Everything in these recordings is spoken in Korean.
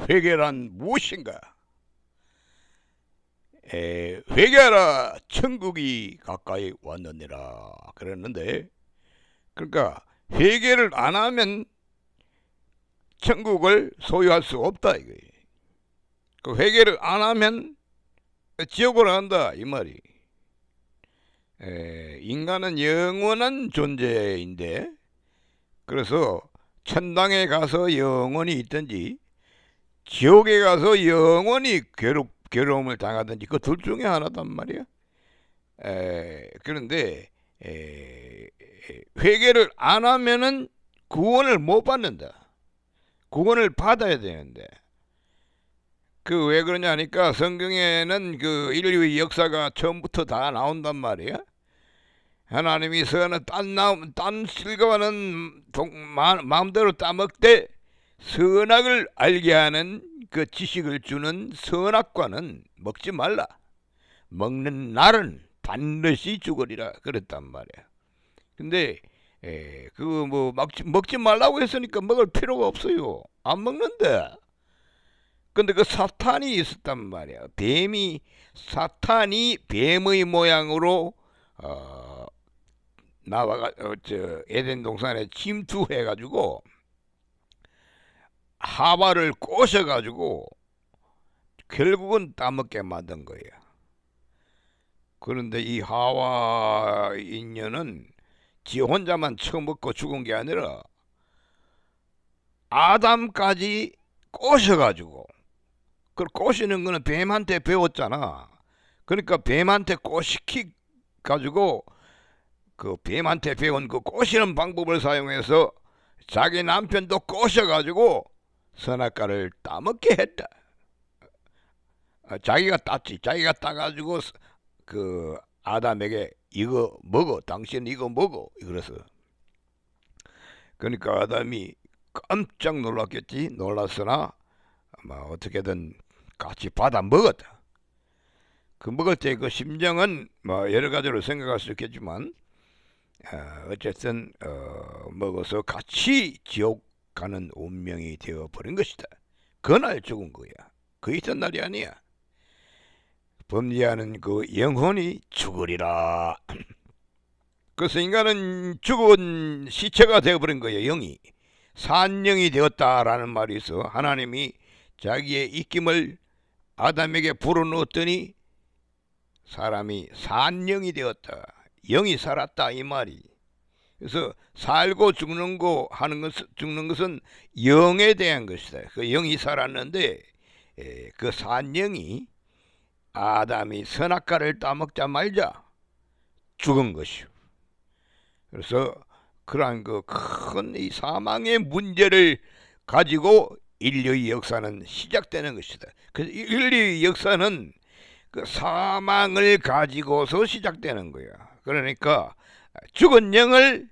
회개란 무엇인가? 회개하라 천국이 가까이 왔느니라 그랬는데, 그러니까 회개를 안 하면 천국을 소유할 수 없다 이거예요. 그 회개를 안 하면 지옥으로 간다 이 말이. 인간은 영원한 존재인데, 그래서 천당에 가서 영원히 있든지 지옥에 가서 영원히 괴로움을 당하든지 그 둘 중에 하나단 말이야. 그런데 회개를 안 하면은 구원을 못 받는다. 구원을 받아야 되는데, 그 왜 그러냐 하니까 성경에는 그 인류의 역사가 처음부터 다 나온단 말이야. 하나님이 선한 딴 실과는 마음대로 따먹되 선악을 알게 하는 그 지식을 주는 선악과는 먹지 말라. 먹는 날은 반드시 죽으리라 그랬단 말이야. 근데 그거 뭐 먹지 말라고 했으니까 먹을 필요가 없어요. 안 먹는데. 근데 그 사탄이 있었단 말이야. 사탄이 뱀의 모양으로 나와가 에덴 동산에 침투해가지고 하와를 꼬셔가지고 결국은 따먹게 만든 거예요. 그런데 이 하와 인녀는 지 혼자만 처먹고 죽은 게 아니라 아담까지 꼬셔가지고, 그걸 꼬시는 거는 뱀한테 배웠잖아. 그러니까 뱀한테 꼬시키 가지고 그 뱀한테 배운 그 꼬시는 방법을 사용해서 자기 남편도 꼬셔가지고 선악과를 따먹게 했다. 자기가 땄지. 자기가 따가지고 그 아담에게 이거 먹어, 당신 이거 먹어, 그래서. 그러니까 아담이 깜짝 놀랐겠지. 놀랐으나 아마 어떻게든 같이 받아 먹었다. 그 먹을 때 그 심정은 뭐 여러 가지로 생각할 수 있겠지만, 어쨌든 먹어서 같이 지옥 가는 운명이 되어 버린 것이다. 그날 죽은 거야. 그 있던 날이 아니야. 범죄하는 그 영혼이 죽으리라. 그래서 인간은 죽은 시체가 되어버린 거예요. 영이 산영이 되었다라는 말이 있어. 하나님이 자기의 입김을 아담에게 불어넣었더니 사람이 산영이 되었다. 영이 살았다 이 말이. 그래서 살고 죽는 것은 영에 대한 것이다. 그 영이 살았는데 그 산영이 아담이 선악과를 따먹자 말자 죽은 것이요. 그래서 그러한 그 큰 이 사망의 문제를 가지고 인류의 역사는 시작되는 것이다. 그래서 인류의 역사는 그 사망을 가지고서 시작되는 거야. 그러니까 죽은 영을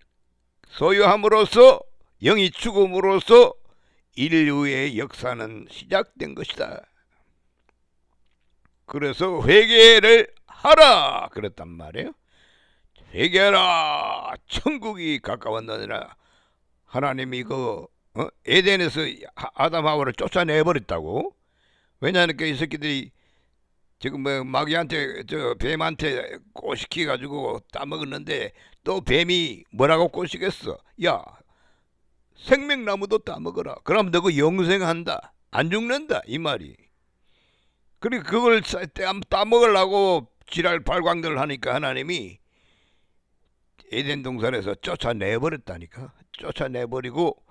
소유함으로써, 영이 죽음으로써 인류의 역사는 시작된 것이다. 그래서 회개를 하라 그랬단 말이에요. 회개하라 천국이 가까웠느니라. 하나님이 그 에덴에서 아담 하와를 쫓아내버렸다고. 왜냐하면 이 새끼들이 지금 뭐 마귀한테 뱀한테 꼬시키 가지고 따먹었는데, 또 뱀이 뭐라고 꼬시겠어? 야, 생명나무도 따먹어라. 그럼 너 그 영생한다, 안 죽는다 이 말이. 그리고 그걸 따먹으려고 지랄 발광들을 하니까 하나님이 에덴 동산에서 쫓아내버렸다니까. 쫓아내버리고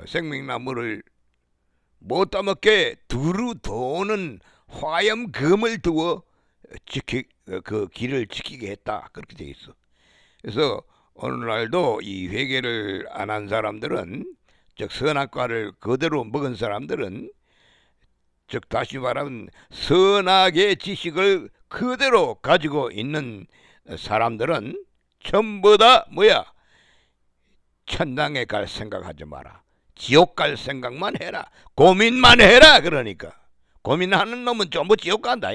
생명나무를 못 따먹게 두루 도는 화염금을 두어 그 길을 지키게 했다. 그렇게 돼 있어. 그래서 오늘날도 이 회개를 안 한 사람들은, 즉 선악과를 그대로 먹은 사람들은, 즉 다시 말하면 선악의 지식을 그대로 가지고 있는 사람들은 전부 다 뭐야? 천당에 갈 생각하지 마라. 지옥 갈 생각만 해라. 고민만 해라. 그러니까 고민하는 놈은 전부 지옥 간다.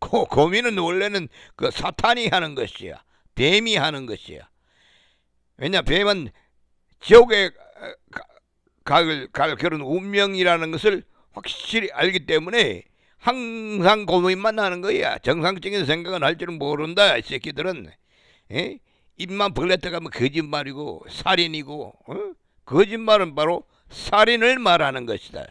고민은 원래는 그 사탄이 하는 것이야. 뱀이 하는 것이야. 왜냐, 뱀은 지옥에 갈 그런 운명이라는 것을 확실히 알기 때문에 항상 고민만 하는 거야. 정상적인 생각은 할 줄은 모른다 이 새끼들은. 에? 입만 벌렸다가면 거짓말이고 살인이고, 거짓말은 바로 살인을 말하는 것이다.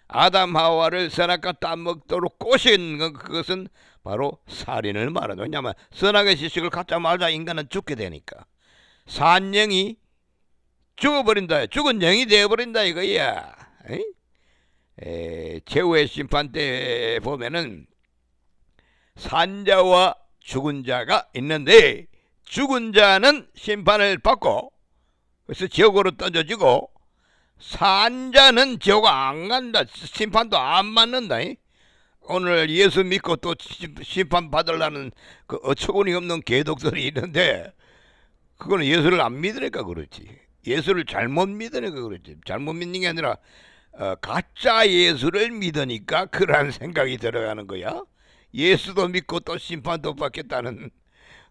아담 하와를 선악과 따먹도록 꼬신 그것은 바로 살인을 말하는. 왜냐하면 선악의 지식을 갖자마자 인간은 죽게 되니까. 산 영이 죽어버린다. 죽은 영이 되어버린다 이거야. 최후의 심판 때 보면은 산자와 죽은 자가 있는데, 죽은 자는 심판을 받고 그래서 지옥으로 던져지고, 산자는 지옥 안 간다. 심판도 안 받는다. 오늘 예수 믿고 또 심판 받으려는 그 어처구니 없는 개독설이 있는데, 그거는 예수를 안 믿으니까 그렇지. 예수를 잘못 믿으니까 그렇지. 잘못 믿는 게 아니라 가짜 예수를 믿으니까 그런 생각이 들어가는 거야. 예수도 믿고 또 심판도 받겠다는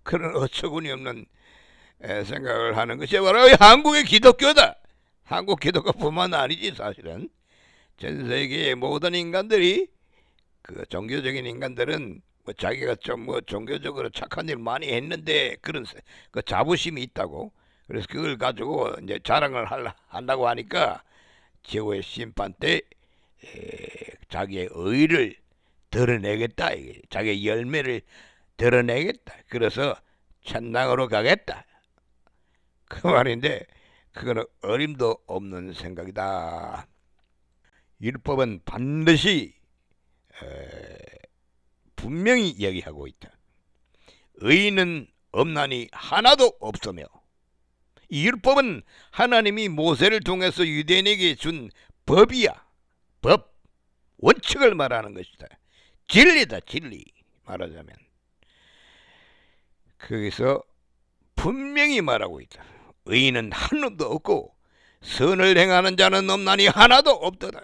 그런 어처구니 없는 생각을 하는 것이 바로 한국의 기독교다. 한국 기독교뿐만 아니지. 사실은 전 세계의 모든 인간들이, 그 종교적인 인간들은 뭐 자기가 좀 뭐 종교적으로 착한 일 많이 했는데 그런 그 자부심이 있다고. 그래서 그걸 가지고 이제 자랑을 한다고 하니까 최후의 심판 때 자기의 의를 드러내겠다. 자기의 열매를 드러내겠다. 그래서 천당으로 가겠다. 그 말인데, 그거는 어림도 없는 생각이다. 율법은 반드시 분명히 이야기하고 있다. 의인은 없나니 하나도 없으며, 이 율법은 하나님이 모세를 통해서 유대인에게 준 법이야. 법, 원칙을 말하는 것이다. 진리다. 진리 말하자면 거기서 분명히 말하고 있다. 의인은 한 놈도 없고 선을 행하는 자는 없나니 하나도 없도다.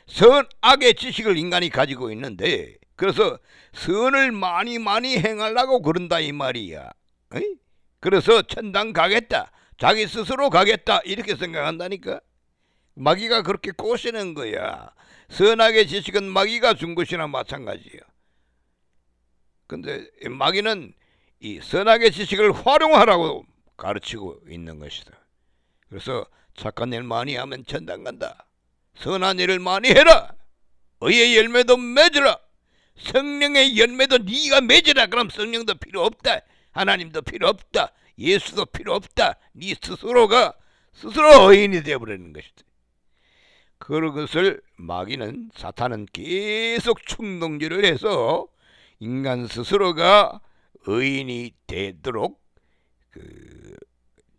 선악의 지식을 인간이 가지고 있는데, 그래서 선을 많이 행하려고 그런다 이 말이야. 그래서 천당 가겠다, 자기 스스로 가겠다 이렇게 생각한다니까. 마귀가 그렇게 꼬시는 거야. 선악의 지식은 마귀가 준 것이나 마찬가지야. 근데 마귀는 이 선악의 지식을 활용하라고 가르치고 있는 것이다. 그래서 착한 일 많이 하면 천당 간다. 선한 일을 많이 해라. 의의 열매도 맺으라. 성령의 열매도 네가 맺으라. 그럼 성령도 필요 없다. 하나님도 필요 없다. 예수도 필요 없다. 네 스스로가 스스로 의인이 되어버리는 것이다. 그것을 마귀는, 사탄은 계속 충동질을 해서 인간 스스로가 의인이 되도록 그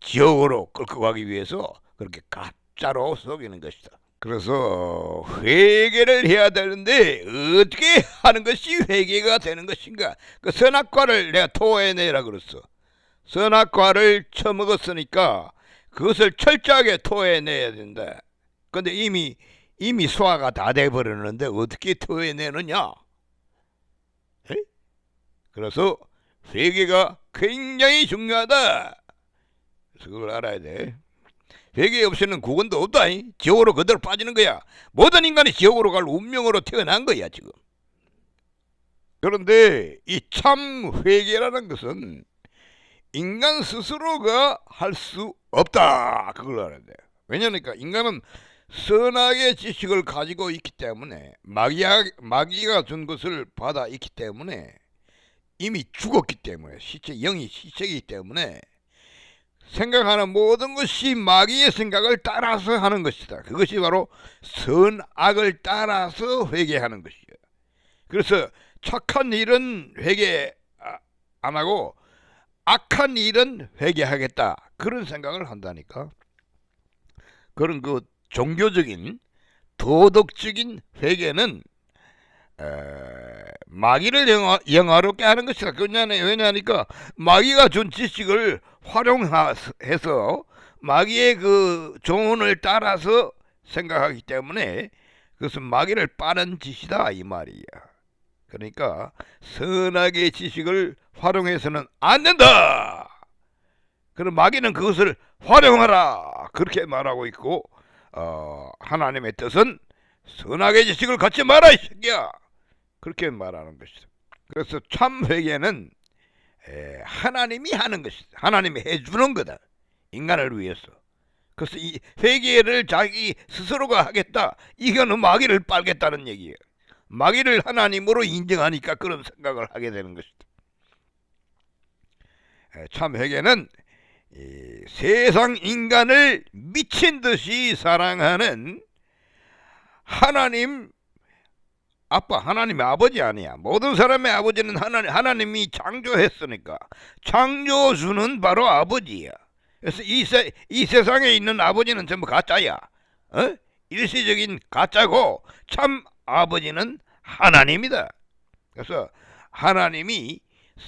지옥으로 끌고 가기 위해서 그렇게 가짜로 속이는 것이다. 그래서 회개를 해야 되는데 어떻게 하는 것이 회개가 되는 것인가? 그 선악과를 내가 토해내라 그랬어. 선악과를 처먹었으니까 그것을 철저하게 토해내야 된다. 근데 이미 소화가 다 돼버렸는데 어떻게 토해내느냐? 에? 그래서 회개가 굉장히 중요하다. 그래서 그걸 알아야 돼. 회개 없이는 구원도 없다. 지옥으로 그대로 빠지는 거야. 모든 인간이 지옥으로 갈 운명으로 태어난 거야 지금. 그런데 이 참 회개라는 것은 인간 스스로가 할 수 없다. 그걸 알아야 돼. 왜냐니까 인간은 선악의 지식을 가지고 있기 때문에, 마귀가 준 것을 받아 있기 때문에, 이미 죽었기 때문에, 영이 시체이기 때문에 생각하는 모든 것이 마귀의 생각을 따라서 하는 것이다. 그것이 바로 선악을 따라서 회개하는 것이야. 그래서 착한 일은 회개 안 하고 악한 일은 회개하겠다, 그런 생각을 한다니까. 그런 그 종교적인 도덕적인 회개는 마귀를 영화롭게 하는 것이다. 왜냐하니까 마귀가 준 지식을 활용해서 마귀의 그 조언을 따라서 생각하기 때문에 그것은 마귀를 빠는 짓이다 이 말이야. 그러니까 선악의 지식을 활용해서는 안 된다. 그럼 마귀는 그것을 활용하라 그렇게 말하고 있고, 하나님의 뜻은 선악의 지식을 갖지 마라 이 새끼야. 그렇게 말하는 것이다. 그래서 참 회개는 하나님이 하는 것이다. 하나님이 해주는 거다. 인간을 위해서. 그래서 이 회개를 자기 스스로가 하겠다. 이거는 마귀를 빨겠다는 얘기예요. 마귀를 하나님으로 인정하니까 그런 생각을 하게 되는 것이다. 참 회개는 세상 인간을 미친 듯이 사랑하는 하나님 아빠, 하나님의 아버지 아니야. 모든 사람의 아버지는 하나님이 창조했으니까 창조주는 바로 아버지야. 그래서 이 세상에 있는 아버지는 전부 가짜야. 일시적인 가짜고 참 아버지는 하나님이다. 그래서 하나님이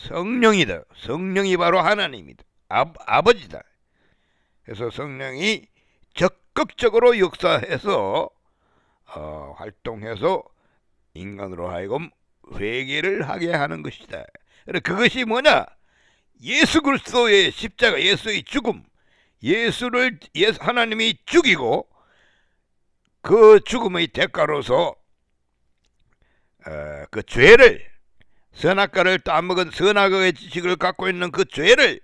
성령이다. 성령이 바로 하나님이다. 아버지다. 그래서 성령이 적극적으로 역사해서 활동해서 인간으로 하여금 회개를 하게 하는 것이다. 그것이 뭐냐? 예수 그리스도의 십자가, 예수의 죽음, 하나님이 죽이고 그 죽음의 대가로서 그 죄를, 선악과를 따먹은 선악의 지식을 갖고 있는 그 죄를,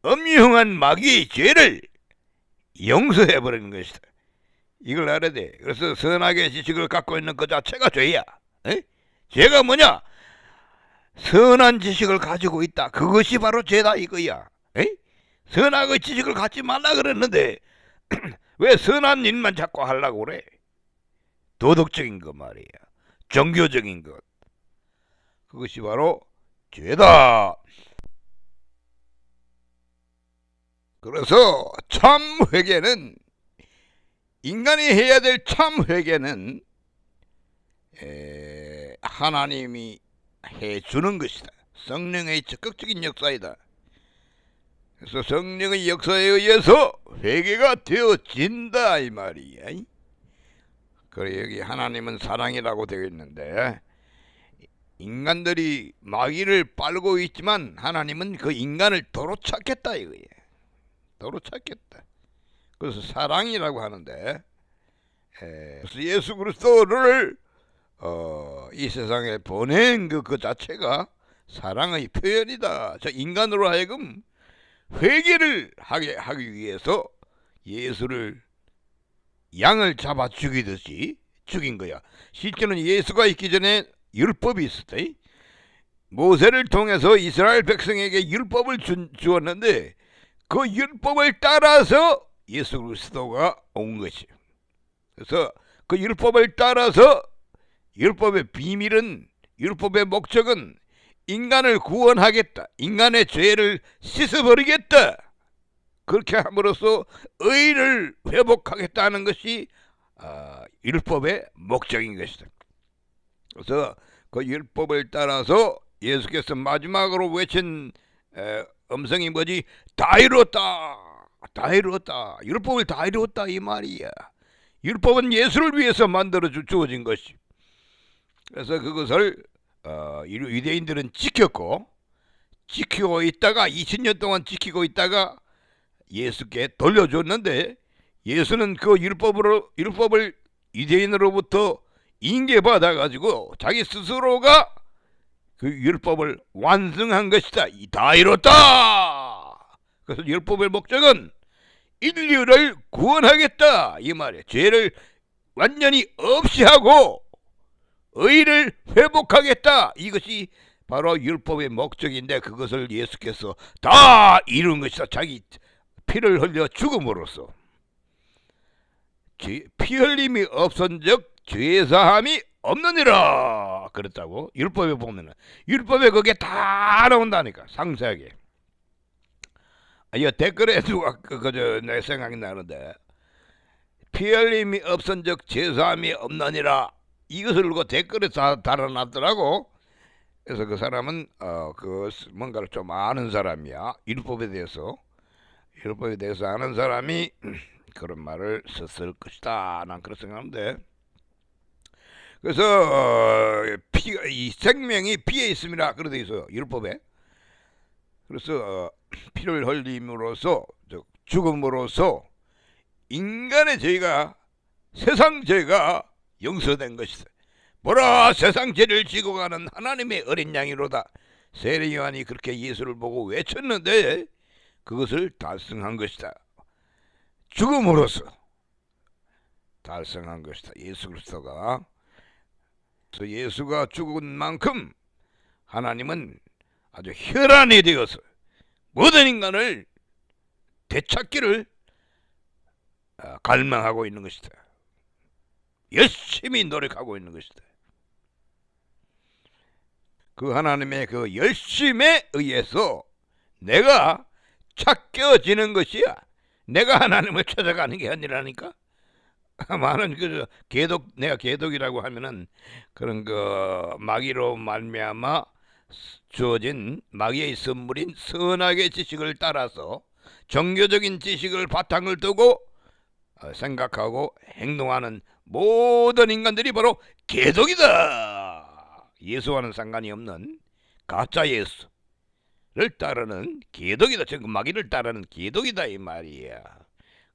엄흉한 마귀의 죄를 용서해버리는 것이다. 이걸 알아야 돼. 그래서 선악의 지식을 갖고 있는 그 자체가 죄야. 죄가 뭐냐? 선한 지식을 가지고 있다. 그것이 바로 죄다 이거야. 선악의 지식을 갖지 말라 그랬는데 왜 선한 일만 자꾸 하려고 그래? 도덕적인 거 말이야. 종교적인 것. 그것이 바로 죄다. 그래서 참 회개는, 인간이 해야 될 참 회개는 하나님이 해주는 것이다. 성령의 적극적인 역사이다. 그래서 성령의 역사에 의해서 회개가 되어진다 이 말이야. 그래, 여기 하나님은 사랑이라고 되어 있는데 인간들이 마귀를 빨고 있지만 하나님은 그 인간을 도로 찾겠다 이거예요. 도로 찾겠다. 그래서 사랑이라고 하는데, 그래서 예수 그리스도를 이 세상에 보낸 그 자체가 사랑의 표현이다. 저 인간으로 하여금 회개를 하기 위해서 예수를 양을 잡아 죽이듯이 죽인 거야. 실제는 예수가 있기 전에 율법이 있었다. 모세를 통해서 이스라엘 백성에게 율법을 주었는데 그 율법을 따라서 예수 그리스도가 온 것이에요. 그래서 그 율법을 따라서, 율법의 비밀은, 율법의 목적은 인간을 구원하겠다. 인간의 죄를 씻어버리겠다. 그렇게 함으로써 의를 회복하겠다는 것이 율법의 목적인 것이다. 그래서 그 율법을 따라서 예수께서 마지막으로 외친 음성이 뭐지? 다 이루었다. 다 이루었다. 율법을 다 이루었다 이 말이야. 율법은 예수를 위해서 만들어 주어진 것이. 그래서 그것을 유대인들은 지키고 있다가 2000년 동안 지키고 있다가 예수께 돌려줬는데, 예수는 그 율법을 유대인으로부터 인계받아 가지고 자기 스스로가 그 율법을 완성한 것이다. 다 이뤘다. 그래서 율법의 목적은 인류를 구원하겠다 이 말이야. 죄를 완전히 없이 하고 의를 회복하겠다. 이것이 바로 율법의 목적인데 그것을 예수께서 다 이룬 것이다. 자기 피를 흘려 죽음으로써. 피 흘림이 없은즉 죄사함이 없느니라 그랬다고. 율법에 보면은, 율법에 그게 다 나온다니까, 상세하게. 이 댓글에 누가 내 생각이 나는데, 피 흘림이 없은즉 죄사함이 없느니라, 이것을 그 댓글에 다 달아놨더라고. 그래서 그 사람은 그 뭔가를 좀 아는 사람이야. 율법에 대해서 아는 사람이 그런 말을 썼을 것이다. 난 그렇게 생각하는데. 그래서 이 생명이 피에 있음이라 그래 돼 있어요, 율법에. 그래서 피를 흘림으로써, 죽음으로써 인간의 죄가, 세상 죄가 용서된 것이다. 보라, 세상 죄를 지고 가는 하나님의 어린 양이로다. 세례 요한이 그렇게 예수를 보고 외쳤는데 그것을 달성한 것이다. 죽음으로써 달성한 것이다. 예수 그리스도가. 예수가 죽은 만큼 하나님은 아주 혈안이 되어서 모든 인간을 되찾기를 갈망하고 있는 것이다. 열심히 노력하고 있는 것이다. 그 하나님의 그 열심에 의해서 내가 찾겨지는 것이야. 내가 하나님을 찾아가는 게 아니라니까. 많은 그 내가 개독이라고 하면은 그런 그 마귀로 말미암아 주어진 마귀의 선물인 선악의 지식을 따라서 종교적인 지식을 바탕을 두고 생각하고 행동하는 모든 인간들이 바로 개독이다. 예수와는 상관이 없는 가짜 예수를 따르는 개독이다. 즉 마귀를 따르는 개독이다 이 말이야.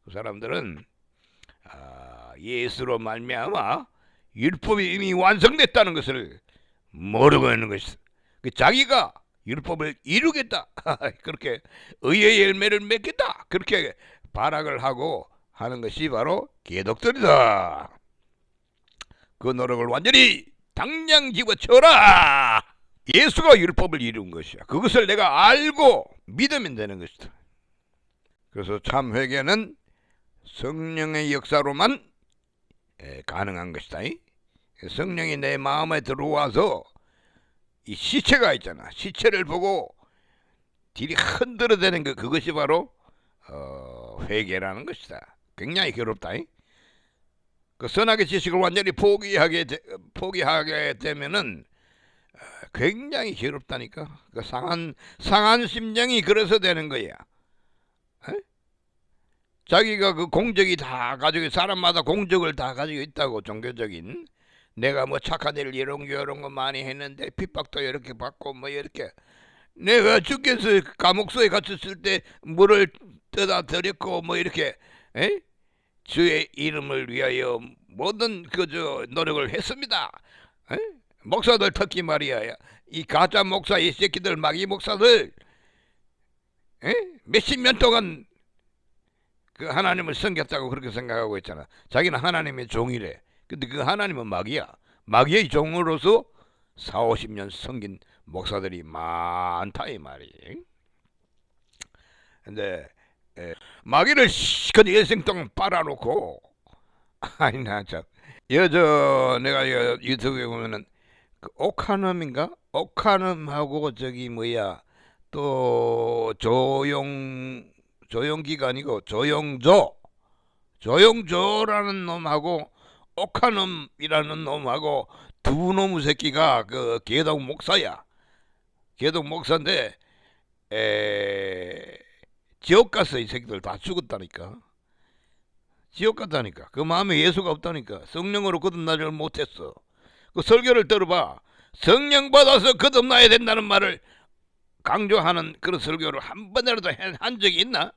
그 사람들은 예수로 말미암아 율법이 이미 완성됐다는 것을 모르고 있는 것이다. 자기가 율법을 이루겠다. 그렇게 의의 열매를 맺겠다. 그렇게 발악을 하고 하는 것이 바로 개독들이다. 그 노력을 완전히 당장 집어쳐라. 예수가 율법을 이룬 것이야. 그것을 내가 알고 믿으면 되는 것이다. 그래서 참 회개는 성령의 역사로만 가능한 것이다. 성령이 내 마음에 들어와서 이 시체가 있잖아. 시체를 보고 딜이 흔들어대는 그것이 바로 회개라는 것이다. 굉장히 괴롭다. 그 선악의 지식을 완전히 포기하게 되면은 굉장히 괴롭다니까. 그 상한 심정이 그래서 되는 거야. 자기가 그 공적이 다 가지고 사람마다 공적을 다 가지고 있다고. 종교적인 내가 뭐 착한 일 이런 거 많이 했는데 핍박도 이렇게 받고 뭐 이렇게 내가 주께서 감옥소에 갇혔을 때 물을 떠다 드렸고 뭐 이렇게 주의 이름을 위하여 모든 그저 노력을 했습니다. 목사들 특히 말이야. 이 가짜 목사 이 새끼들 마귀 목사들 몇십 년 동안 그 하나님을 섬겼다고 그렇게 생각하고 있잖아. 자기는 하나님의 종이래. 근데 그 하나님은 마귀야. 마귀의 종으로서 40-50년 섬긴 목사들이 많다 이 말이. 근데 마귀를 시컷 일생 동안 빨아놓고 아니 나 참 내가 유튜브에 보면은 그 오카넘인가? 오카넘하고 저기 뭐야 또 조용기가 아니고 조용조라는 놈하고 오카넘이라는 놈하고 두 놈의 새끼가 그 개독 목사야. 개독 목사인데 지옥 갔어. 이 새끼들 다 죽었다니까. 지옥 갔다니까. 그 마음에 예수가 없다니까. 성령으로 거듭나지를 못했어. 그 설교를 들어봐. 성령 받아서 거듭나야 된다는 말을 강조하는 그런 설교를 한 번이라도 한 적이 있나?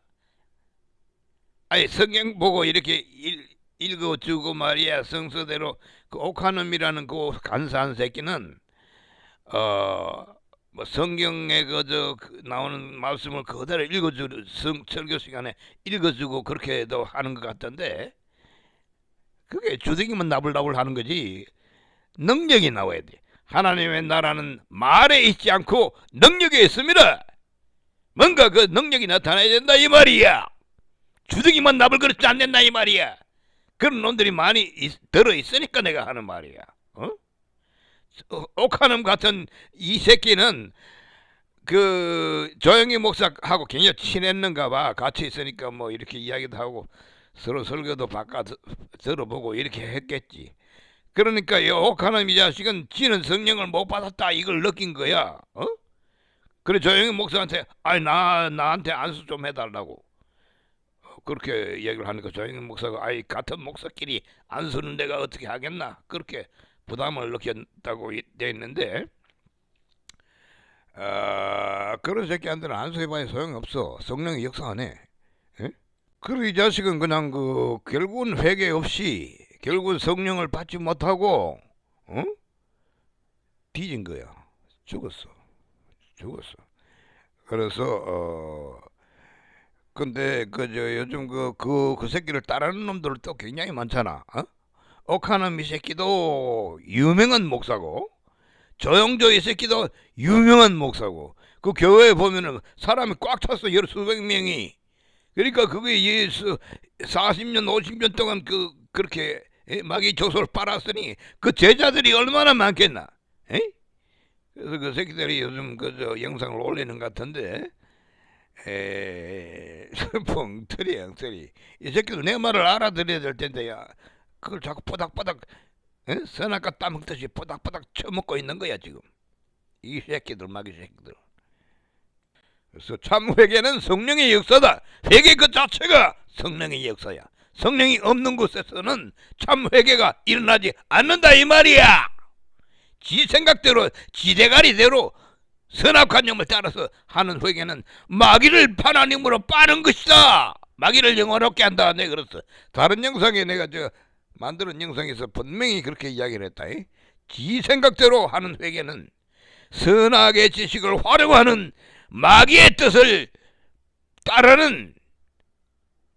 아니 성경 보고 이렇게 읽어주고 말이야. 성서대로 그 오카놈이라는 그 간사한 새끼는 뭐 성경에 나오는 말씀을 그대로 읽어주는 설교 시간에 읽어주고 그렇게도 하는 것 같던데 그게 주둥이만 나불나불 하는 거지. 능력이 나와야 돼. 하나님의 나라는 말에 있지 않고 능력에 있습니다. 뭔가 그 능력이 나타나야 된다 이 말이야. 주둥이만 나불거리지 않는다 이 말이야. 그런 놈들이 많이 들어있으니까 내가 하는 말이야. 오카놈 같은 이 새끼는 그 조영희 목사하고 굉장히 친했는가 봐. 같이 있으니까 뭐 이렇게 이야기도 하고 서로 설교도 바꿔 들어보고 이렇게 했겠지. 그러니까 이 오카놈 이 자식은 지는 성령을 못 받았다 이걸 느낀 거야. 그래 조영희 목사한테 아니 나한테 안수 좀 해달라고 그렇게 얘기를 하니까 조영희 목사가 아이 같은 목사끼리 안수는 내가 어떻게 하겠나 그렇게 부담을 느꼈다고 돼 있는데 그런 새끼한테는 안수해봐야 소용없어. 성령이 역사 안 해. 그리고 이 자식은 그냥 결국은 회개 없이 결국 성령을 받지 못하고 뒤진 거야. 죽었어. 그래서 근데 요즘 그 새끼를 따르는 놈들 또 굉장히 많잖아. 오카노 이 새끼도 유명한 목사고, 조영조 이 새끼도 유명한 목사고, 그 교회에 보면은 사람이 꽉 찼어. 열 수백 명이. 그러니까 그게 40년 50년 동안 그렇게 마귀 조소를 빨았으니 그 제자들이 얼마나 많겠나. 에? 그래서 그 새끼들이 요즘 영상을 올리는 것 같은데, 뻥터리야. 이 새끼들 내 말을 알아들어야 될 텐데, 야, 그걸 자꾸 포닥포닥 선악과 따먹듯이 포닥포닥 쳐먹고 있는 거야 지금 이 새끼들, 마귀 새끼들. 그래서 참 회개는 성령의 역사다. 회개 그 자체가 성령의 역사야. 성령이 없는 곳에서는 참 회개가 일어나지 않는다 이 말이야. 지 생각대로 지대가리대로 선악관념을 따라서 하는 회개는 마귀를 하나님으로 빠는 것이다. 마귀를 영원롭게 한다. 내가 그랬어. 다른 영상에 내가 만드는 영상에서 분명히 그렇게 이야기를 했다. 지 생각대로 하는 회개는 선악의 지식을 활용하는 마귀의 뜻을 따르는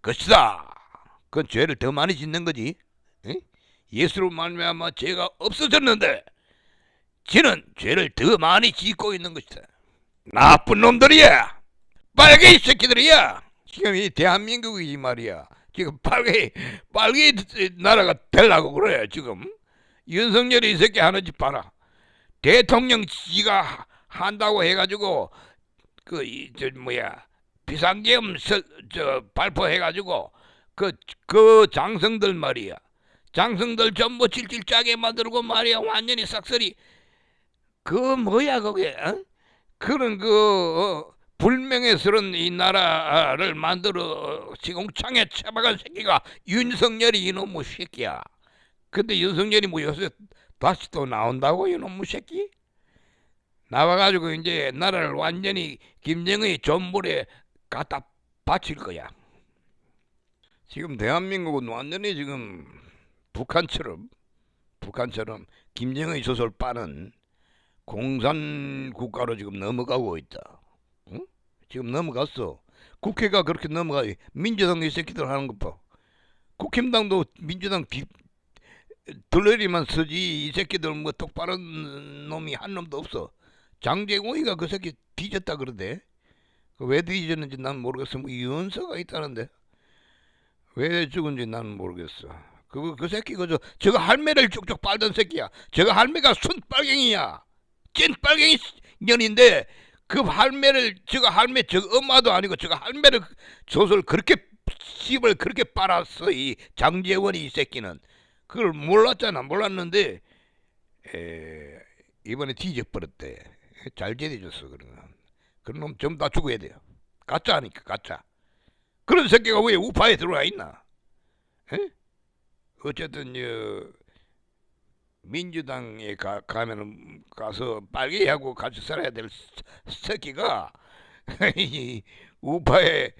것이다. 그건 죄를 더 많이 짓는 거지. 예수로 말미암아 죄가 없어졌는데 지는 죄를 더 많이 짓고 있는 것이다. 나쁜 놈들이야. 빨개 새끼들이야. 지금 이 대한민국이 이 말이야. 지금 빨개 나라가 되려고 그래. 지금 윤석열이 이 새끼 하는 짓 봐라. 대통령 지가 한다고 해가지고 비상계엄 발표해가지고 그 장성들 말이야. 장성들 전부 질질 짜게 만들고 말이야. 완전히 싹쓸이 뭐야 그게. 그런 불명예스러운 이 나라를 만들어 시궁창에 처박은 새끼가 윤석열이 이놈의 새끼야. 근데 윤석열이 뭐 요새 다시 또 나온다고 이놈의 새끼? 나와가지고 이제 나라를 완전히 김정의 존물에 갖다 바칠 거야. 지금 대한민국은 완전히 지금 북한처럼 김정의 젖을 빠는 공산 국가로 지금 넘어가고 있다. 응? 지금 넘어갔어. 국회가 그렇게 넘어가. 민주당 이 새끼들 하는 것 봐. 국힘당도 민주당 들러리만 쓰지 이 새끼들 뭐 똑바른 놈이 한 놈도 없어. 장제공이가 그 새끼 뒤졌다 그러대. 왜 뒤졌는지 난 모르겠어. 뭐 연서가 있다는데 왜 죽은지 난 모르겠어. 그 새끼 저거 할매를 쭉쭉 빨던 새끼야. 저거 할매가 순빨갱이야. 찐 빨갱이 년인데 그 할매를 저거 엄마도 아니고 저거 할매를 조설 그렇게 씹을 그렇게 빨았어. 이 장제원이 이 새끼는 그걸 몰랐는데 이번에 뒤져버렸대. 잘 제대줬어. 그런 놈 전부 다 죽어야 돼요. 가짜니까 가짜. 그런 새끼가 왜 우파에 들어와 있나? 어쨌든 민주당에 가서 빨개하고 같이 살아야 될 새끼가 우파에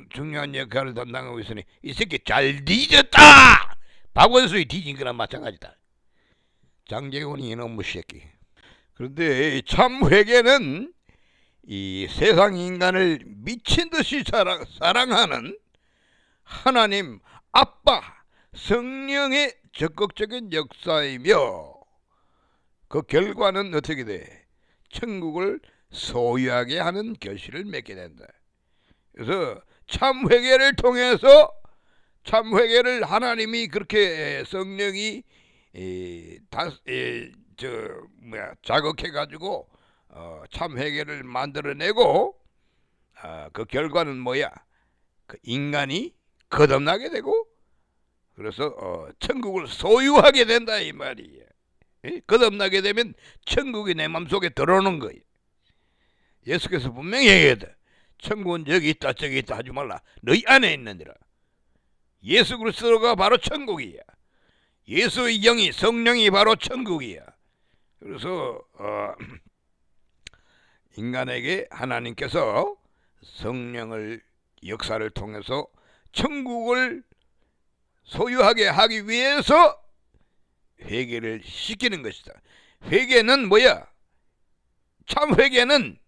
중요한 역할을 담당하고 있으니 이 새끼 잘 뒤졌다. 박원순이 뒤진 거랑 마찬가지다. 장제원이 이놈의 새끼. 그런데 참 회개는 이 세상 인간을 미친 듯이 사랑하는 하나님 아빠 성령의 적극적인 역사이며 그 결과는 어떻게 돼? 천국을 소유하게 하는 결실을 맺게 된다. 그래서 참 회개를 통해서 참 회개를 하나님이 그렇게 성령이 자극해 가지고 참 회개를 만들어내고 그 결과는 뭐야? 그 인간이 거듭나게 되고 그래서 천국을 소유하게 된다 이 말이야. 거듭나게 되면 천국이 내 마음속에 들어오는 거야. 예수께서 분명히 얘기했다. 천국은 여기 있다 저기 있다 하지 말라. 너희 안에 있느니라. 예수 그리스도가 바로 천국이야. 예수의 영이 성령이 바로 천국이야. 그래서 인간에게 하나님께서 성령을 역사를 통해서 천국을 소유하게 하기 위해서 회개를 시키는 것이다. 회개는 뭐야? 참 회개는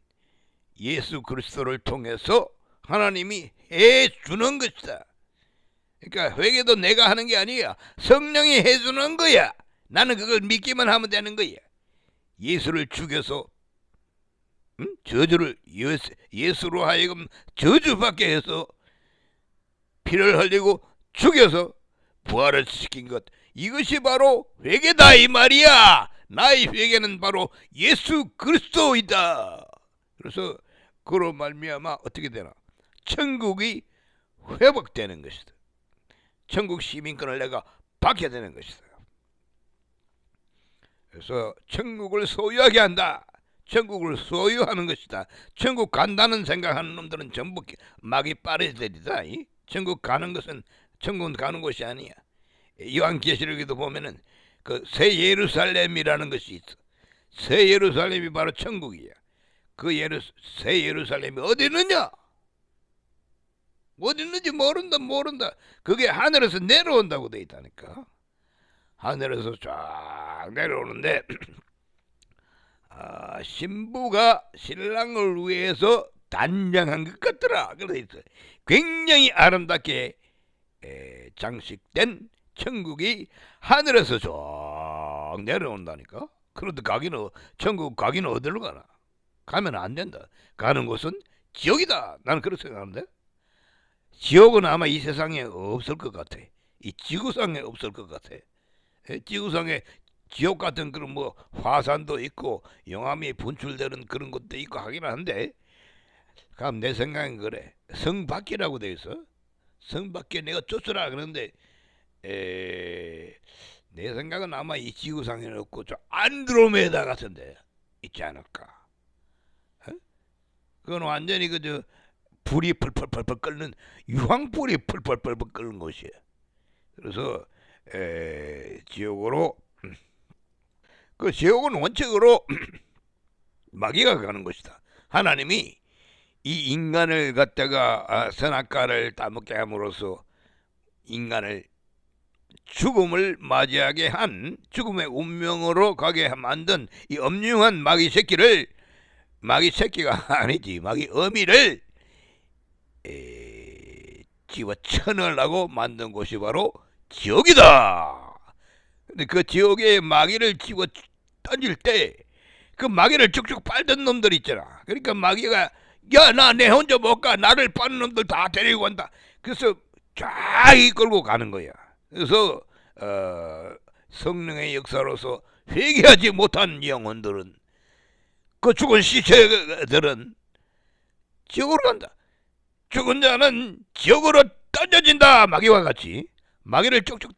예수 그리스도를 통해서 하나님이 해주는 것이다. 그러니까 회개도 내가 하는 게 아니야. 성령이 해주는 거야. 나는 그걸 믿기만 하면 되는 거야. 예수를 죽여서 저주를 예수로 하여금 저주받게 해서 피를 흘리고 죽여서 부활을 시킨 것, 이것이 바로 회개다 이 말이야. 나의 회개는 바로 예수 그리스도이다. 그래서 그로 말미암아 어떻게 되나? 천국이 회복되는 것이다. 천국 시민권을 내가 받게 되는 것이다. 그래서 천국을 소유하게 한다. 천국을 소유하는 것이다. 천국 간다는 생각하는 놈들은 전부 막이 빠르들이다. 천국 가는 것은 천국은 가는 곳이 아니야. 요한계시록에도 보면은 그 새 예루살렘이라는 것이 있어. 새 예루살렘이 바로 천국이야. 그 새 예루살렘이 어디 있느냐? 어디 있는지 모른다. 그게 하늘에서 내려온다고 돼 있다니까. 하늘에서 쫙 내려오는데 신부가 신랑을 위해서 단장한 것 같더라. 그래 있어. 굉장히 아름답게 장식된 천국이 하늘에서 쫙 내려온다니까. 그런데 천국 가기는 어디로 가나? 가면 안 된다. 가는 곳은 지옥이다. 나는 그렇게 생각하는데. 지옥은 아마 이 세상에 없을 것 같아. 이 지구상에 없을 것 같아. 지구상에 지옥 같은 그런 뭐 화산도 있고 용암이 분출되는 그런 것도 있고 하긴 한데, 그럼 내 생각은 그래. 성 밖이라고 돼 있어. 성 밖에 내가 쫓으라 그러는데 내 생각은 아마 이 지구상에 없고 저 안드로메다 같은데 있지 않을까. 그건 완전히 그저 불이 펄펄펄펄 끓는 유황불이 펄펄펄펄 끓는 곳이에요. 그래서 지옥으로 그 지옥은 원칙으로 마귀가 가는 것이다. 하나님이 이 인간을 갖다가 선악과를 따먹게 함으로써 인간을 죽음을 맞이하게 한, 죽음의 운명으로 가게 만든 이 엄중한 마귀 새끼가 아니지, 마귀 어미를 집어쳐넣으려고 만든 곳이 바로 지옥이다. 근데 그 지옥에 마귀를 집어 던질 때 그 마귀를 쭉쭉 빨던 놈들 있잖아. 그러니까 마귀가 야, 나 내 혼자 못 가. 나를 빠는 놈들 다 데리고 간다. 그래서 쫙 이끌고 가는 거야. 그래서 성령의 역사로서 회개하지 못한 영혼들은, 그 죽은 시체들은 지옥으로 간다. 죽은 자는 지옥으로 던져진다. 마귀와 같이 마귀를 쭉쭉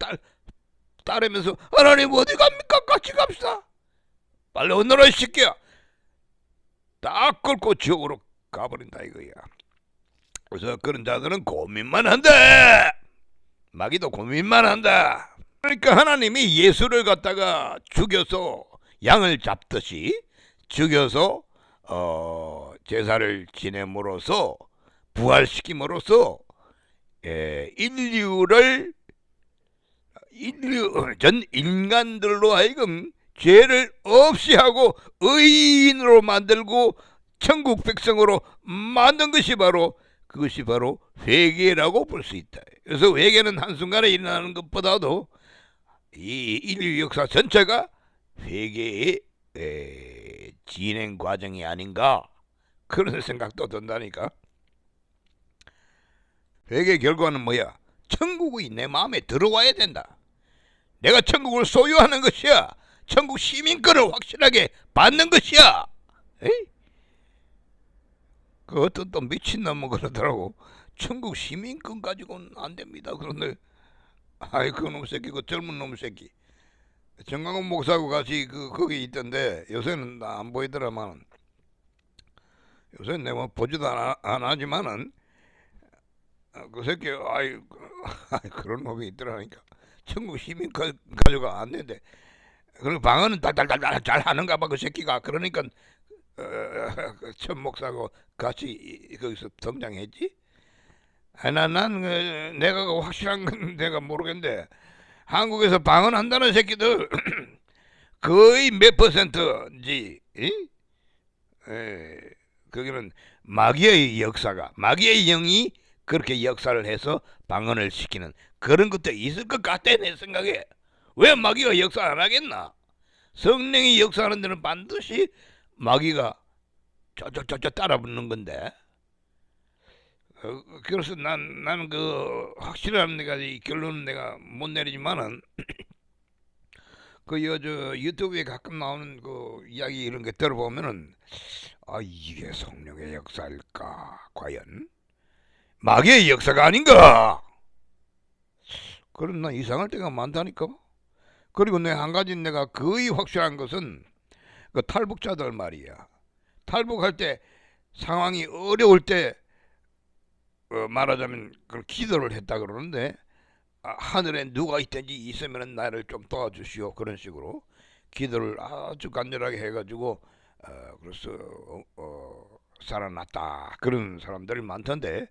따르면서 하나님 어디 갑니까? 같이 갑시다. 빨리 오너라 시키야. 딱 끌고 지옥으로 가버린다 이거야. 그래서 그런 자들은 고민만 한다. 마귀도 고민만 한다. 그러니까 하나님이 예수를 갖다가 죽여서 양을 잡듯이 죽여서 제사를 지냄으로써 부활시킴으로써 전 인간들로 하여금 죄를 없이 하고 의인으로 만들고 천국 백성으로 만든 것이 바로, 그것이 바로 회개라고 볼 수 있다. 그래서 회개는 한순간에 일어나는 것보다도 이 인류 역사 전체가 회개의 진행 과정이 아닌가, 그런 생각도 든다니까. 회개 결과는 뭐야? 천국이 내 마음에 들어와야 된다. 내가 천국을 소유하는 것이야. 천국 시민권을 확실하게 받는 것이야. 에이? 그 어떤 또 미친놈은 그러더라고. 천국 시민권 가지고는 안 됩니다. 그런데 아이 그놈 새끼, 그 젊은 놈 새끼 정강훈 목사하고 같이 거기 있던데, 요새는 안 보이더라만, 요새는 내가 보지도 안 하지만은 그 새끼 그런 놈이 있더라니까. 천국 시민권 가지고 안 되는데, 그리고 방언은 달달달달 잘 하는가 봐 그 새끼가. 그러니까 천 목사하고 같이 거기서 등장했지. 난 내가 그 확실한 건 내가 모르겠는데 한국에서 방언한다는 새끼들 거의 몇 퍼센트인지 거기는 마귀의 역사가 마귀의 영이 그렇게 역사를 해서 방언을 시키는 그런 것도 있을 것 같아 내 생각에. 왜 마귀가 역사 안 하겠나? 성령이 역사하는 데는 반드시 마귀가 쩌쩌쩌쩌 따라 붙는 건데. 그래서 나는 그 확실한 내가 이 결론은 내가 못 내리지만은 그 저 유튜브에 가끔 나오는 그 이야기 이런 게 들어보면은 이게 성령의 역사일까 과연 마귀의 역사가 아닌가 그런 난 이상할 때가 많다니까. 그리고 내 한 가지 내가 거의 확실한 것은 그 탈북자들 말이야. 탈북할 때 상황이 어려울 때 말하자면 그 기도를 했다 그러는데 하늘에 누가 있든지 있으면 나를 좀 도와주시오 그런 식으로 기도를 아주 간절하게 해가지고 그래서 살아났다 그런 사람들이 많던데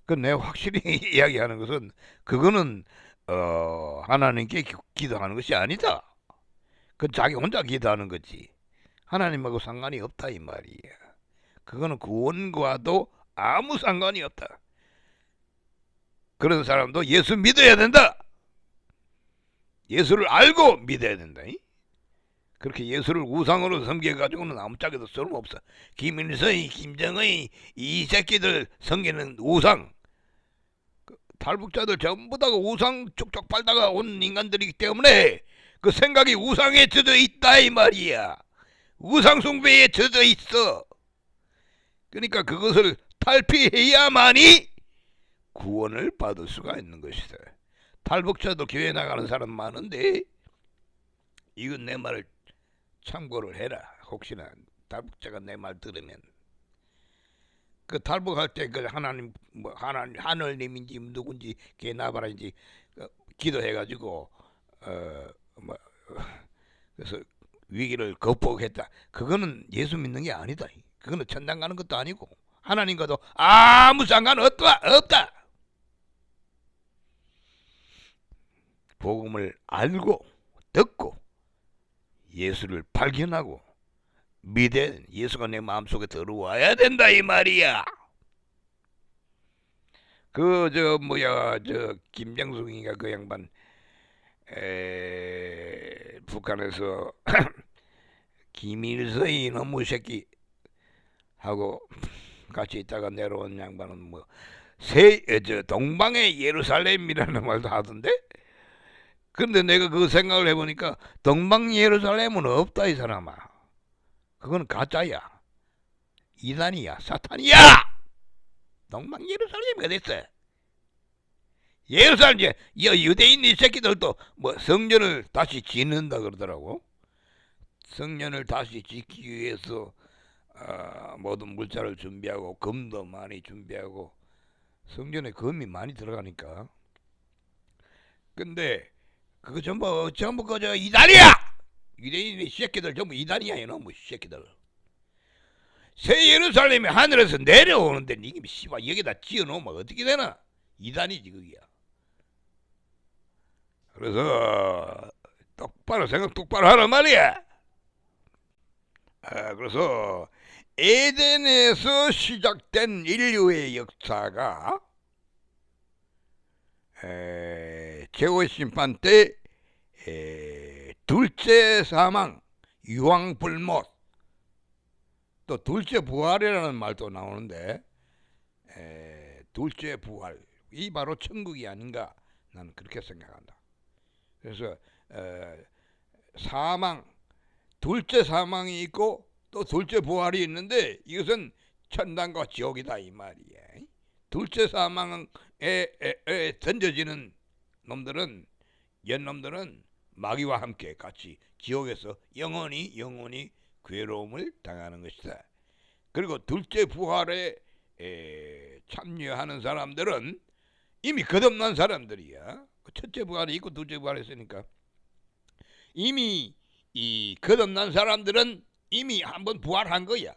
그 내가 확실히 이야기하는 것은 그거는 하나님께 기도하는 것이 아니다. 그 자기 혼자 기도하는 거지 하나님하고 상관이 없다 이 말이야. 그거는 구원과도 아무 상관이 없다. 그런 사람도 예수 믿어야 된다. 예수를 알고 믿어야 된다. 그렇게 예수를 우상으로 섬겨가지고는 아무짝에도 소용없어. 김일성이 김정의 이 새끼들 섬기는 우상 탈북자들 전부 다가 우상 쭉쭉 빨다가 온 인간들이기 때문에 그 생각이 우상에 젖어 있다 이 말이야. 우상 숭배에 젖어 있어. 그러니까 그것을 탈피해야만이 구원을 받을 수가 있는 것이다. 탈북자도 교회 나가는 사람 많은데 이건 내 말을 참고를 해라. 혹시나 탈북자가 내 말 들으면 그 탈북할 때 그 하나님 뭐 하늘님인지 누군지 개나바라인지 기도해가지고 뭐 그래서 위기를 극복했다. 그거는 예수 믿는 게 아니다. 그거는 천당 가는 것도 아니고 하나님과도 아무 상관 없다. 복음을 알고 듣고 예수를 발견하고 믿어 예수가 내 마음속에 들어와야 된다 이 말이야. 그 저 김정숙이가 그 양반 북한에서 김일성이 너무 새끼 하고 같이 있다가 내려온 양반은 뭐 동방의 예루살렘이라는 말도 하던데. 근데 내가 그 생각을 해보니까 동방 예루살렘은 없다 이 사람아. 그건 가짜야. 이단이야. 사탄이야. 동방 예루살렘이 어딨어. 예루살렘 이제 유대인 이 새끼들도 뭐 성전을 다시 짓는다 그러더라고. 성전을 다시 짓기 위해서 모든 물자를 준비하고 금도 많이 준비하고 성전에 금이 많이 들어가니까. 근데 그거 전부 그저 이단이야. 유대인의 새끼들 전부 이단이야 이놈의 새끼들. 새 예루살렘이 하늘에서 내려오는데 이게 씨발 여기다 지어놓으면 어떻게 되나? 이단이지 그게야. 그래서 똑바로 생각 똑바로 하란 말이야. 그래서 에덴에서 시작된 인류의 역사가 최후의 심판 때 둘째 사망, 유황불못, 또 둘째 부활이라는 말도 나오는데 둘째 부활 이 바로 천국이 아닌가 나는 그렇게 생각한다. 그래서 사망, 둘째 사망이 있고 또 둘째 부활이 있는데 이것은 천당과 지옥이다 이 말이야. 둘째 사망에 던져지는 놈들은 옛놈들은 마귀와 함께 같이 지옥에서 영원히 괴로움을 당하는 것이다. 그리고 둘째 부활에 참여하는 사람들은 이미 거듭난 사람들이야. 첫째 부활이 있고 둘째 부활이 있으니까 이미 이 거듭난 사람들은 이미 한번 부활한 거야.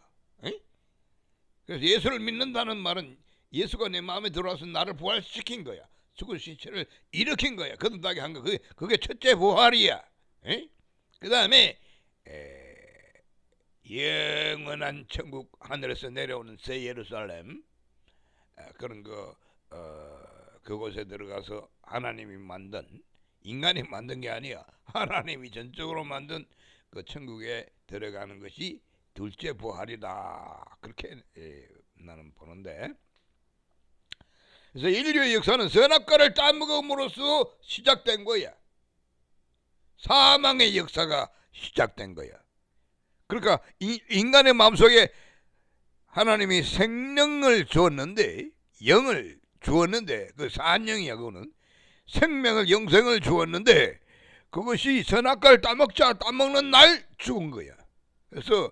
그래서 예수를 믿는다는 말은 예수가 내 마음에 들어와서 나를 부활시킨 거야. 죽은 시체를 일으킨 거야. 거듭나게 한 거. 그게 첫째 부활이야. 그 다음에 영원한 천국, 하늘에서 내려오는 새 예루살렘, 그런 거 그곳에 들어가서 하나님이 만든, 인간이 만든 게 아니야. 하나님이 전적으로 만든 그 천국에 들어가는 것이 둘째 부활이다. 그렇게 나는 보는데, 그래서 인류의 역사는 선악과를 따먹음으로써 시작된 거야. 사망의 역사가 시작된 거야. 그러니까 인간의 마음속에 하나님이 생명을 주었는데, 영을 주었는데, 그 산영이야. 그거는 생명을, 영생을 주었는데, 그것이 선악과를 따먹는 날 죽은 거야. 그래서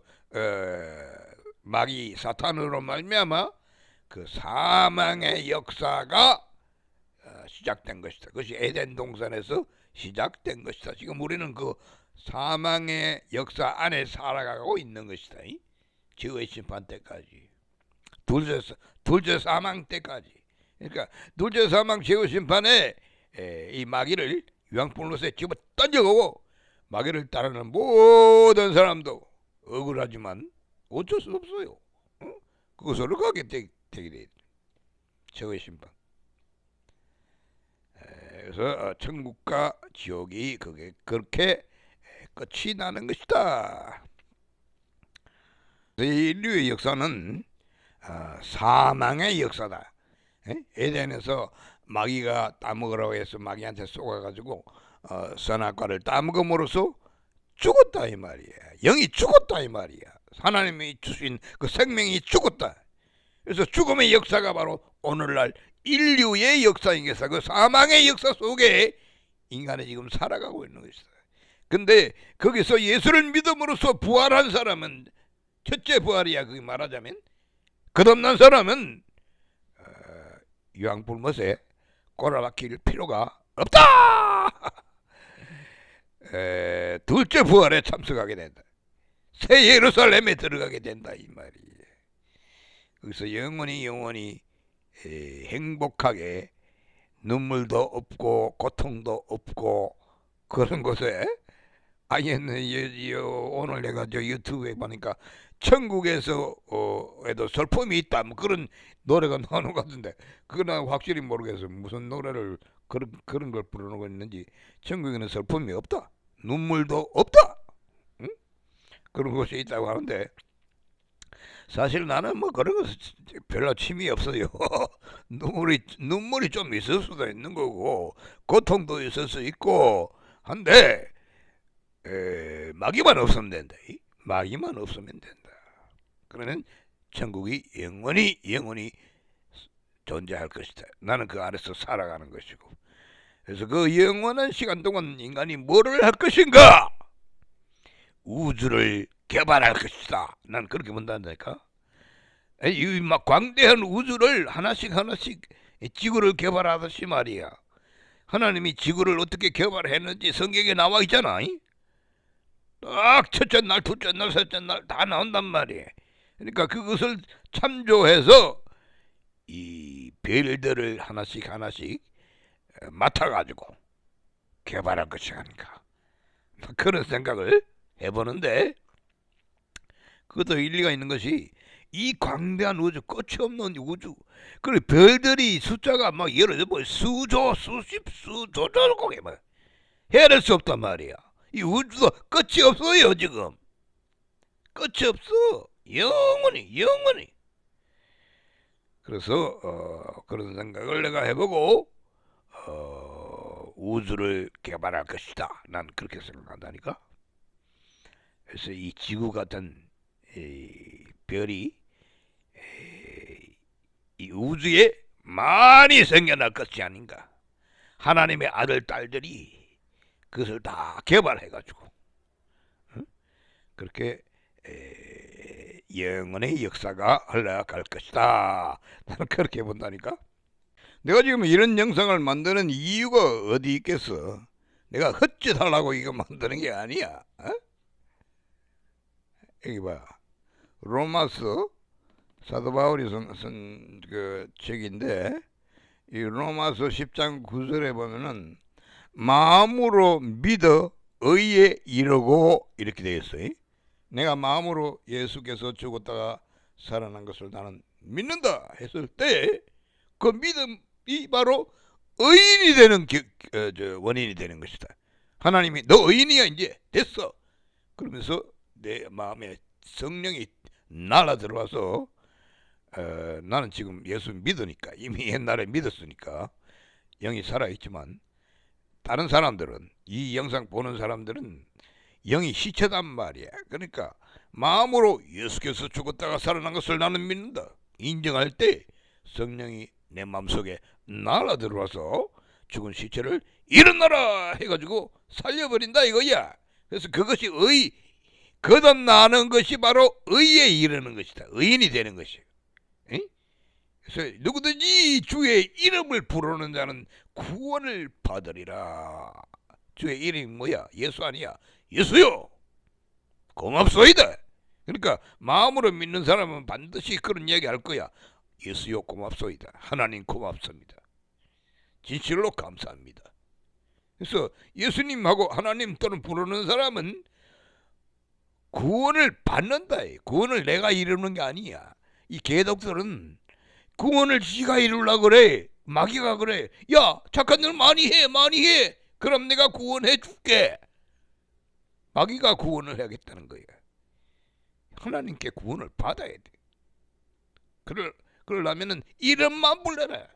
마귀 사탄으로 말미암아 그 사망의 역사가 시작된 것이다. 그것이 에덴 동산에서 시작된 것이다. 지금 우리는 그 사망의 역사 안에 살아가고 있는 것이다. 지의 심판 때까지, 둘째 사망 때까지. 그러니까 둘째 사망 지의 심판에 이 마귀를 유황불로에 집어 던져가고, 마귀를 따르는 모든 사람도 억울하지만 어쩔 수 없어요. 그것으로 가게 되게 돼. 최후의 심판. 그래서 천국과 지옥이 그게 그렇게 끝이 나는 것이다. 인류의 역사는 사망의 역사다. 에덴에서 마귀가 따먹으라고 해서 마귀한테 속아가지고 선악과를 따먹음으로써 죽었다 이 말이야. 영이 죽었다 이 말이야. 하나님이 주신 그 생명이 죽었다. 그래서 죽음의 역사가 바로 오늘날 인류의 역사이겠어. 그 사망의 역사 속에 인간이 지금 살아가고 있는 것이다. 근데 거기서 예수를 믿음으로써 부활한 사람은 첫째 부활이야. 그게 말하자면 거듭난 사람은 유황불못에 꼬라박힐 필요가 없다. 둘째 부활에 참석하게 된다. 새 예루살렘에 들어가게 된다 이 말이에요. 그래서 영원히 행복하게 눈물도 없고 고통도 없고 그런 곳에, 오늘 내가 저 유튜브에 보니까 천국에서 에도 슬픔이 있다 뭐 그런 노래가 나오는 것 같은데, 그건 확실히 모르겠어요. 무슨 노래를 그런 걸 부르는 거 있는지. 천국에는 슬픔이 없다, 눈물도 없다, 응? 그런 곳이 있다고 하는데, 사실 나는 뭐 그런 거 별로 취미 없어요. 눈물이 좀 있을 수도 있는 거고 고통도 있을 수 있고 한데, 마귀만 없으면 된다. 마귀만 없으면 된다. 그러면 천국이 영원히 존재할 것이다. 나는 그 안에서 살아가는 것이고. 그래서 그 영원한 시간 동안 인간이 뭐를 할 것인가? 우주를 개발할 것이다. 난 그렇게 본다니까. 이 막 광대한 우주를 하나씩 지구를 개발하듯이 말이야. 하나님이 지구를 어떻게 개발했는지 성경에 나와 있잖아. 딱 첫째 날, 둘째 날, 셋째 날 다 나온단 말이야. 그러니까 그것을 참조해서 이 별들을 하나씩 맡아가지고 개발할 것이 아닌가, 그런 생각을 해보는데, 그것도 일리가 있는 것이 이 광대한 우주, 끝이 없는 우주, 그리고 별들이 숫자가 막 예를 들어 수조, 수십, 수조조 거기 막 헤아릴 수 없단 말이야. 이 우주도 끝이 없어요. 지금 끝이 없어. 영원히. 그래서 그런 생각을 내가 해보고 우주를 개발할 것이다. 난 그렇게 생각한다니까. 그래서 이 지구 같은 이 별이 이 우주에 많이 생겨날 것이 아닌가. 하나님의 아들 딸들이 그것을 다 개발해가지고 그렇게 영원의 역사가 흘러갈 것이다. 나는 그렇게 본다니까. 내가 지금 이런 영상을 만드는 이유가 어디 있겠어? 내가 헛짓하려고 이거 만드는 게 아니야. 여기 봐. 로마서 사도 바울이 쓴 그 책인데 이 로마서 10장 9절에 보면은 마음으로 믿어 의에 이르고 이렇게 되어 있어요. 내가 마음으로 예수께서 죽었다가 살아난 것을 나는 믿는다 했을 때 그 믿음이 바로 의인이 되는 원인이 되는 것이다. 하나님이 너 의인이야 이제 됐어. 그러면서 내 마음에 성령이 날아 들어와서 나는 지금 예수 믿으니까 이미 옛날에 믿었으니까 영이 살아있지만 다른 사람들은 이 영상 보는 사람들은 영이 시체단 말이야. 그러니까 마음으로 예수께서 죽었다가 살아난 것을 나는 믿는다 인정할 때 성령이 내 마음속에 날아 들어와서 죽은 시체를 일어나라 해가지고 살려버린다 이거야. 그래서 그것이 거듭나는 것이 바로 의에 이르는 것이다. 의인이 되는 것이. 그래서 누구든지 주의 이름을 부르는 자는 구원을 받으리라. 주의 이름이 뭐야? 예수 아니야? 예수요. 고맙소이다. 그러니까 마음으로 믿는 사람은 반드시 그런 이야기 할 거야. 예수요 고맙소이다. 하나님 고맙습니다. 진실로 감사합니다. 그래서 예수님하고 하나님 또는 부르는 사람은 구원을 받는다. 구원을 내가 이루는 게 아니야. 이 개독들은 구원을 지가 이루려고 그래. 마귀가 그래. 야 착한 일 많이 해. 그럼 내가 구원해 줄게. 마귀가 구원을 해야겠다는 거야. 하나님께 구원을 받아야 돼. 그러려면은 이름만 불러라.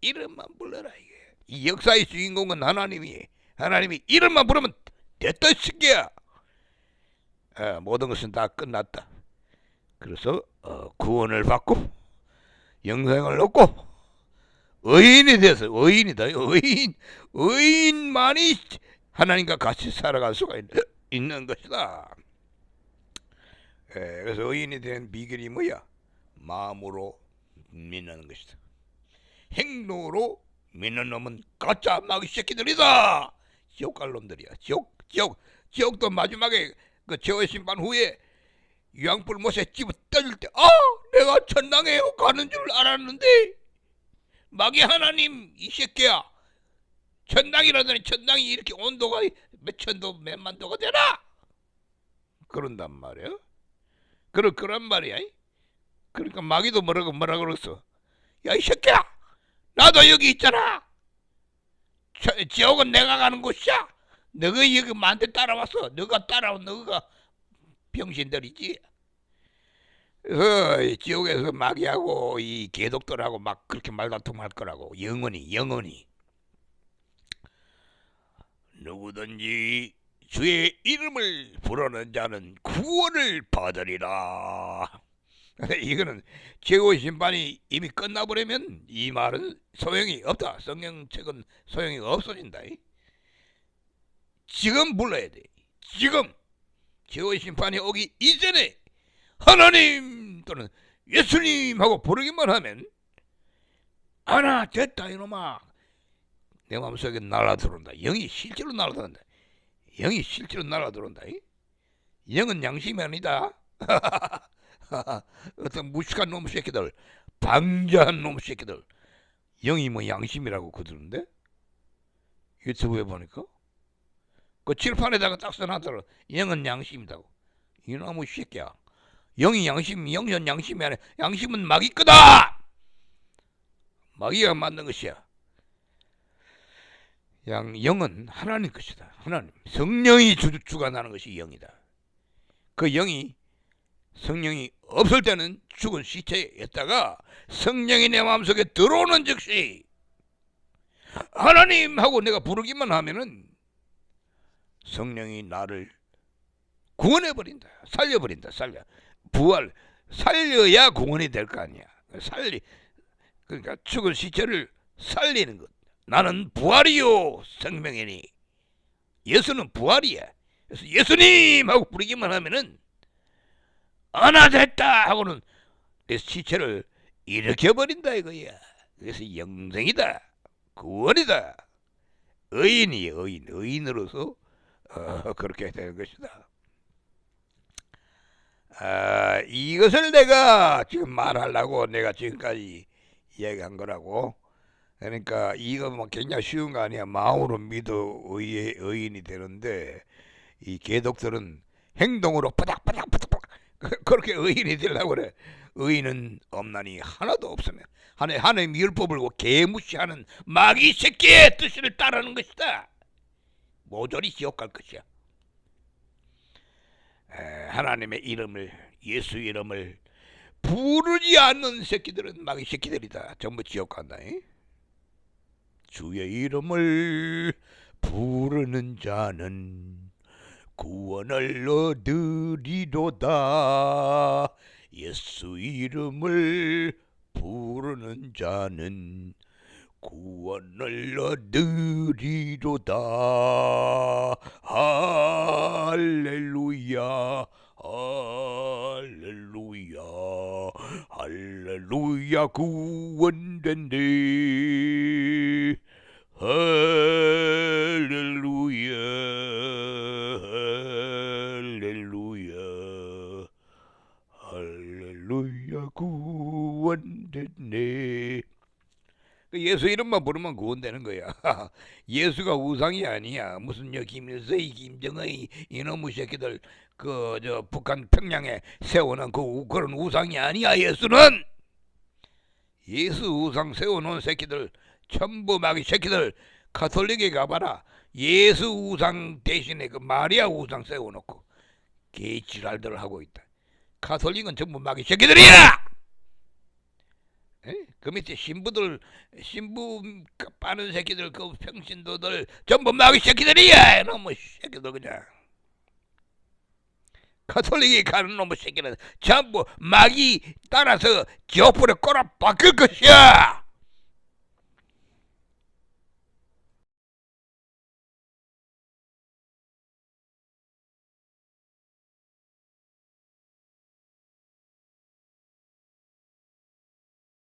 이름만 불러라. 이게 이 역사의 주인공은 하나님이 이름만 부르면 됐다 시기야. 모든 것은 다 끝났다. 그래서 구원을 받고 영생을 얻고 의인이 돼서 의인이다. 의인만이 하나님과 같이 살아갈 수가 있는 것이다. 그래서 의인이 된 비결이 뭐야? 마음으로 믿는 것이다. 행동으로 믿는 놈은 가짜 마귀 새끼들이다. 지옥 갈 놈들이야. 지옥도 마지막에 그 죄의 심판 후에 유황불 못에 집어 던질 때 내가 천당에 가는 줄 알았는데 마귀 하나님 이 새끼야 천당이라더니 천당이 이렇게 온도가 몇 천도 몇 만도가 되나? 그런단 말이야. 그런 말이야. 그러니까 마귀도 뭐라 그랬어? 야 이 새끼야 나도 여기 있잖아. 지옥은 내가 가는 곳이야. 너가 여기 만대 따라왔어. 너가 따라온 너가 병신들이지. 그래서 지옥에서 마귀하고 이 개독들하고 막 그렇게 말다툼할 거라고. 영원히 누구든지 주의 이름을 부르는 자는 구원을 받으리라. 이거는 최고의 심판이 이미 끝나버리면 이 말은 소용이 없다. 성경책은 소용이 없어진다. 지금 불러야 돼. 지금 최고의 심판이 오기 이전에 하나님 또는 예수님하고 부르기만 하면 하나 됐다 이놈아. 내 마음속에 날아들어온다. 영이 실제로 날아들어온다. 영은 양심이 아니다. 어떤 무식한 놈 새끼들, 방자한 놈 새끼들, 영이 뭐 양심이라고 그러는데 유튜브에 보니까 그 칠판에다가 딱 써놨더라. 영은 양심이다고. 이놈의 새끼야. 영이 영은 양심이 아니야. 양심은 마귀 거다. 마귀가 만든 것이야. 영은 하나님 것이다. 하나님 성령이 주관하는 것이 영이다. 그 영이 성령이 없을 때는 죽은 시체였다가 성령이 내 마음속에 들어오는 즉시 하나님 하고 내가 부르기만 하면은 성령이 나를 구원해버린다. 살려버린다. 살려야 구원이 될 거 아니야. 그러니까 죽은 시체를 살리는 것. 나는 부활이요 생명이니. 예수는 부활이야. 그래서 예수님 하고 부르기만 하면은 하나 됐다 하고는 내 시체를 일으켜버린다 이거야. 그래서 영생이다. 구원이다. 의인으로서 그렇게 되는 것이다. 이것을 내가 지금 말하려고 내가 지금까지 이야기한 거라고. 그러니까 이거 뭐 굉장히 쉬운 거 아니야. 마음으로 믿어 의인이 되는데 이 개독들은 행동으로 바닥바닥바닥 그렇게 의인이 되려고 그래. 의인은 없나니 하나도 없으면 하나님 율법을 개무시하는 마귀 새끼의 뜻을 따르는 것이다. 모조리 지옥 갈 것이야. 하나님의 이름을, 예수 이름을 부르지 않는 새끼들은 마귀 새끼들이다. 전부 지옥 간다. 주의 이름을 부르는 자는 구원을 얻으리로다. 예수 이름을 부르는 자는 구원을 얻으리로다. 할렐루야, 할렐루야, 할렐루야. 구원된대. 할렐루야, 할렐루야, 할렐루야. 구원됐네. 예수 이름만 부르면 구원되는 거야. 예수가 우상이 아니야. 무슨 김일성이, 김정은이 이놈의 새끼들 북한 평양에 세워놓은 그런 우상이 아니야. 예수는 예수 우상 세워놓은 새끼들 전부 마귀 새끼들. 가톨릭에 가봐라. 예수 우상 대신에 그 마리아 우상 세워놓고 개지랄들 하고 있다. 가톨릭은 전부 마귀 새끼들이야. 그 밑에 신부 빠는 새끼들, 그 평신도들 전부 마귀 새끼들이야. 놈의 새끼들 그냥. 가톨릭에 가는 놈의 새끼는 전부 마귀 따라서 지옥불에 꼬라 박을 것이야.